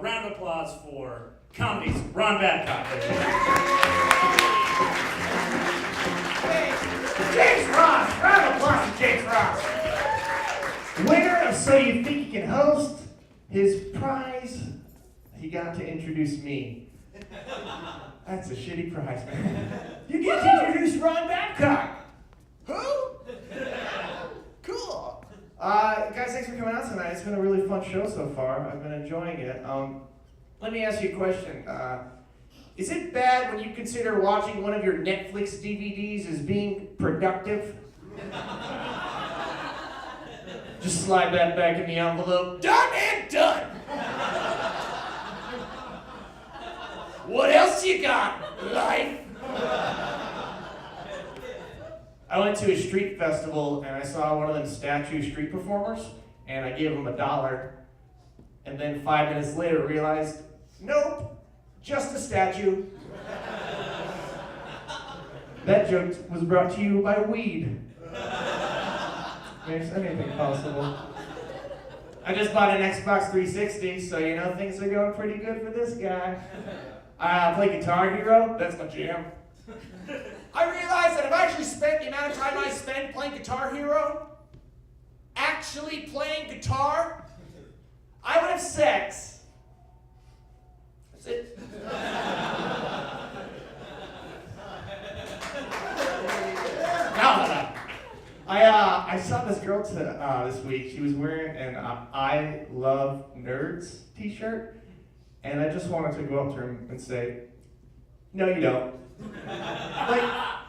round of applause for comedy's Ron Babcock. Hey, James Ross! Round of applause for James Ross! Winner of So You Think You Can Host, his prize, he got to introduce me. That's a shitty prize, man. You get to introduce Ron Babcock! Who? Cool. Guys, thanks for coming out tonight. It's been a really fun show so far. I've been enjoying it. Let me ask you a question. Is it bad when you consider watching one of your Netflix DVDs as being productive? Just slide that back in the envelope. Done and done! What else you got, life? I went to a street festival and I saw one of them statue street performers and I gave him $1 and then 5 minutes later realized, nope, just a statue. That joke was brought to you by weed. Makes anything possible. I just bought an Xbox 360, so you know things are going pretty good for this guy. I play Guitar Hero, that's my jam. I realized that if I actually spent the amount of time I spend playing Guitar Hero, actually playing guitar, I would have sex. That's it. I saw this girl this week. She was wearing an I Love Nerds t-shirt, and I just wanted to go up to her and say, no, you don't. Like,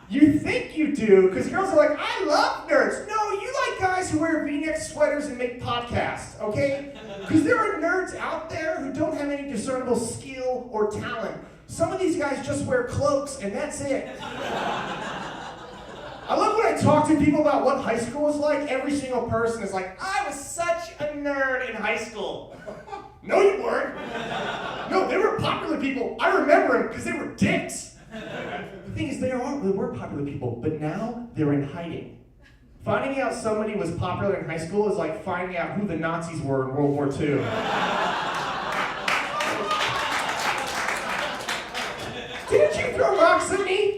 you think you do, because girls are like, I love nerds. No, you like guys who wear V-neck sweaters and make podcasts, okay? Because there are nerds out there who don't have any discernible skill or talent. Some of these guys just wear cloaks, and that's it. I love when I talk to people about what high school was like. Every single person is like, I was such a nerd in high school. No, you weren't. No, they were popular people. I remember them because they were dicks. The thing is, they were popular people, but now they're in hiding. Finding out somebody was popular in high school is like finding out who the Nazis were in World War II. Didn't you throw rocks at me?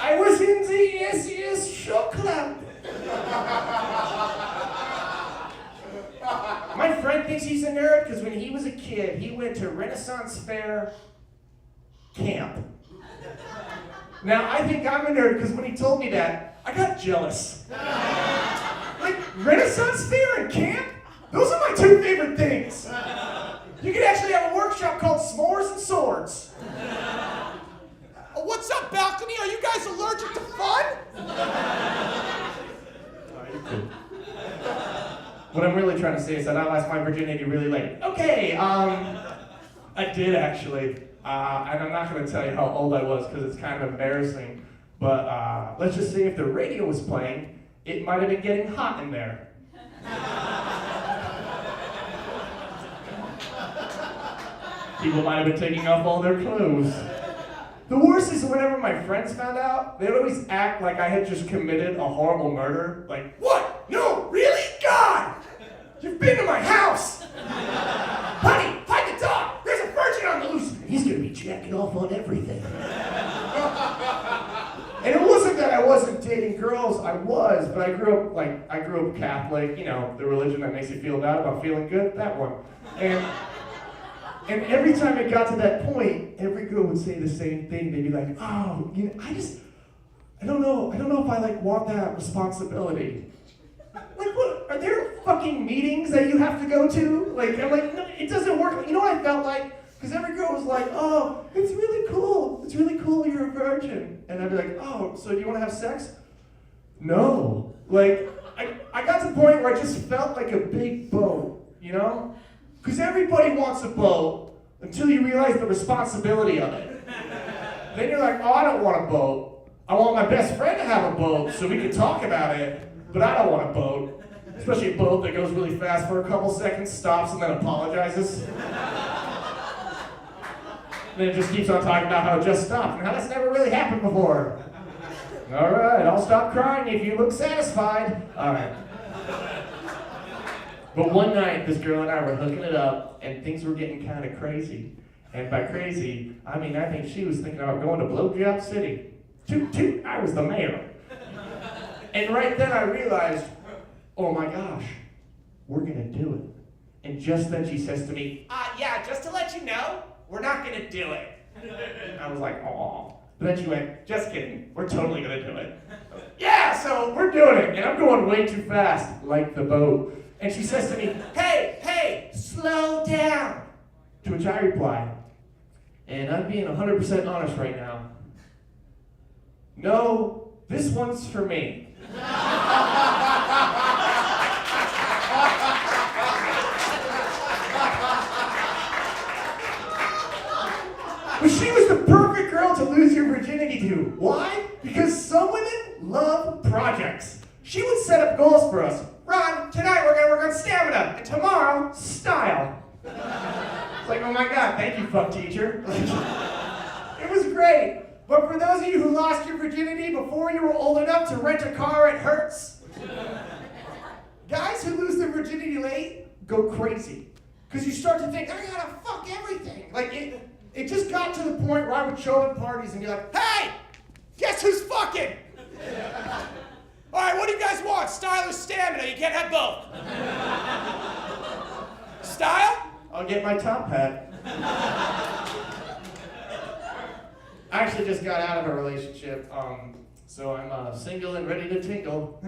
I was in the SS show club. My friend thinks he's a nerd because when he was a kid, he went to Renaissance Fair camp. Now, I think I'm a nerd because when he told me that, I got jealous. Like, Renaissance Fair and camp? Those are my two favorite things. You could actually have a workshop called S'mores and Swords. What's up, balcony? Are you guys allergic to fun? What I'm really trying to say is that I lost my virginity really late. Okay, I did actually. And I'm not going to tell you how old I was because it's kind of embarrassing. But let's just say if the radio was playing, it might have been getting hot in there. People might have been taking off all their clothes. The worst is whenever my friends found out, they would always act like I had just committed a horrible murder. Like, what? No, really? God! You've been to my house! Honey, hide the dog! There's a virgin on the loose! He's gonna be jacking off on everything. And it wasn't that I wasn't dating girls, I was, but I grew up Catholic, you know, the religion that makes you feel bad about feeling good, that one. And every time it got to that point, every girl would say the same thing. They'd be like, oh, you know, I don't know if I like want that responsibility. Like, what, are there fucking meetings that you have to go to? Like, I'm like, no, it doesn't work. You know what I felt like? Because every girl was like, oh, it's really cool you're a virgin. And I'd be like, oh, so do you want to have sex? No. Like, I got to the point where I just felt like a big boat, you know? Because everybody wants a boat until you realize the responsibility of it. Then you're like, oh, I don't want a boat. I want my best friend to have a boat so we can talk about it, but I don't want a boat. Especially a boat that goes really fast for a couple seconds, stops, and then apologizes. Then it just keeps on talking about how it just stopped and how that's never really happened before. All right, I'll stop crying if you look satisfied. All right. But one night, this girl and I were hooking it up, and things were getting kind of crazy. And by crazy, I mean, I think she was thinking about going to Blowjob City. Toot, I was the mayor. And right then I realized, oh my gosh, we're gonna do it. And just then she says to me, yeah, just to let you know, we're not gonna do it. I was like, aw. But then she went, just kidding, we're totally gonna do it. Yeah, so we're doing it, and I'm going way too fast, like the boat. And she says to me, hey, slow down. To which I reply, and I'm being 100% honest right now, no, this one's for me. But she was the perfect girl to lose your virginity to. Why? Because some women love projects. She would set up goals for us. Ron, tonight we're gonna work on stamina, and tomorrow, style. It's like, oh my God, thank you, fuck teacher. It was great. But for those of you who lost your virginity before you were old enough to rent a car, it hurts. Guys who lose their virginity late go crazy. Because you start to think, I gotta fuck everything. Like, it just got to the point where I would show up at parties and be like, hey, guess who's fucking? All right, what do you guys want? Style or stamina? You can't have both. Style? I'll get my top hat. I actually just got out of a relationship, so I'm single and ready to tingle.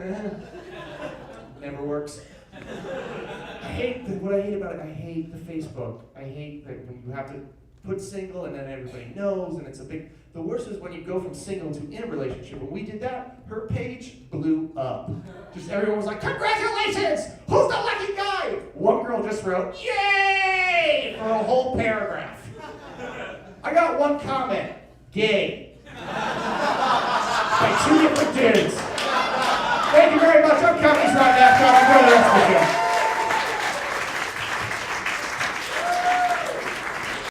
Never works. What I hate about it, I hate the Facebook. I hate that when you have to put single and then everybody knows and it's a big, the worst is when you go from single to in a relationship. When we did that, her page blew up. Just everyone was like, congratulations, who's the lucky guy? One girl just wrote, yay, for a whole paragraph. I got one comment, gay. By two different dudes. Thank you very much, I'm Comedy's right now.